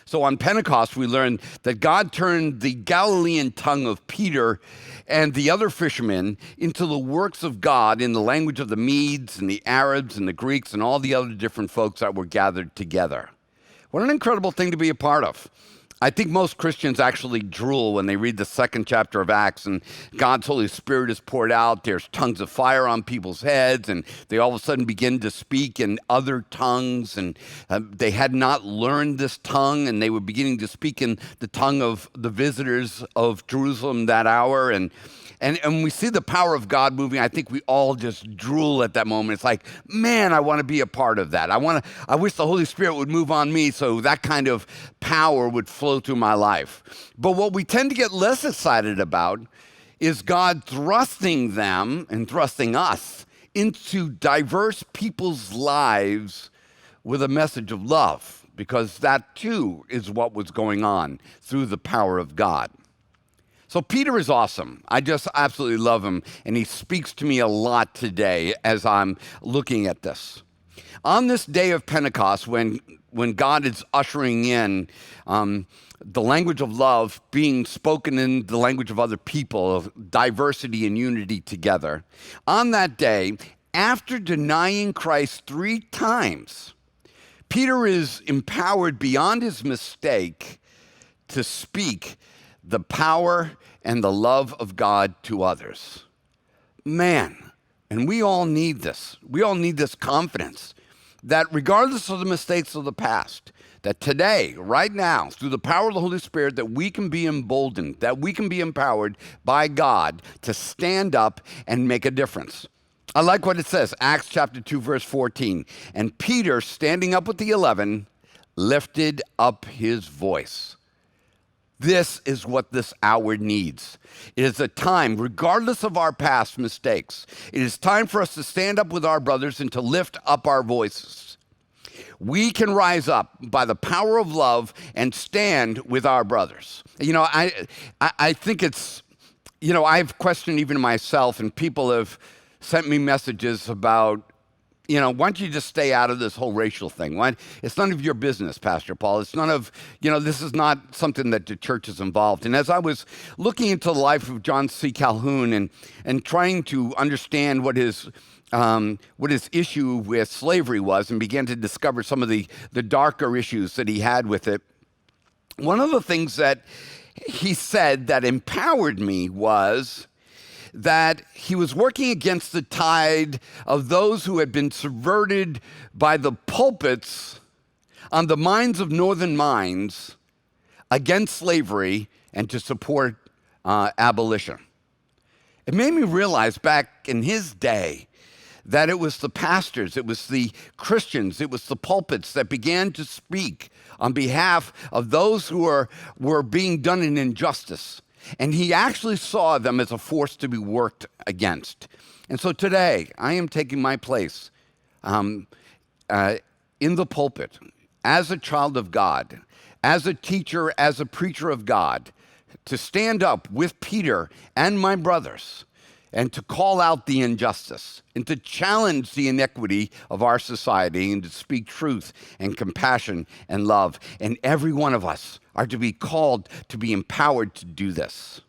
So on Pentecost, we learned that God turned the Galilean tongue of Peter and the other fishermen into the works of God in the language of the Medes and the Arabs and the Greeks and all the other different folks that were gathered together. What an incredible thing to be a part of. I think most Christians actually drool when they read the second chapter of Acts and God's Holy Spirit is poured out. There's tongues of fire on people's heads, and they all of a sudden begin to speak in other tongues. And they had not learned this tongue, and they were beginning to speak in the tongue of the visitors of Jerusalem that hour. And we see the power of God moving. I think we all just drool at that moment. It's like, man, I want to be a part of that. I wish the Holy Spirit would move on me so that kind of power would flow through my life. But what we tend to get less excited about is God thrusting them and thrusting us into diverse people's lives with a message of love, because that too is what was going on through the power of God. So Peter is awesome. I just absolutely love him, and he speaks to me a lot today as I'm looking at this. On this day of Pentecost, when God is ushering in the language of love being spoken in the language of other people, of diversity and unity together, on that day, after denying Christ 3 times, Peter is empowered beyond his mistake to speak the power and the love of God to others. Man, and we all need this. We all need this confidence that regardless of the mistakes of the past, that today, right now, through the power of the Holy Spirit, that we can be emboldened, that we can be empowered by God to stand up and make a difference. I like what it says, Acts chapter 2, verse 14. And Peter, standing up with the 11, lifted up his voice. This is what this hour needs. It is a time, regardless of our past mistakes, it is time for us to stand up with our brothers and to lift up our voices. We can rise up by the power of love and stand with our brothers. You know, I think it's, you know, I've questioned even myself, and people have sent me messages about, you know, why don't you just stay out of this whole racial thing? It's none of your business, Pastor Paul. It's none of, you know, this is not something that the church is involved in. As I was looking into the life of John C. Calhoun and trying to understand what his issue with slavery was, and began to discover some of the darker issues that he had with it, one of the things that he said that empowered me was that he was working against the tide of those who had been subverted by the pulpits on the minds of northern minds against slavery and to support abolition. It made me realize back in his day that it was the pastors, it was the Christians, it was the pulpits that began to speak on behalf of those who were being done an injustice. And he actually saw them as a force to be worked against. And so today, I am taking my place in the pulpit as a child of God, as a teacher, as a preacher of God, to stand up with Peter and my brothers and to call out the injustice and to challenge the inequity of our society and to speak truth and compassion and love. And every one of us are to be called to be empowered to do this.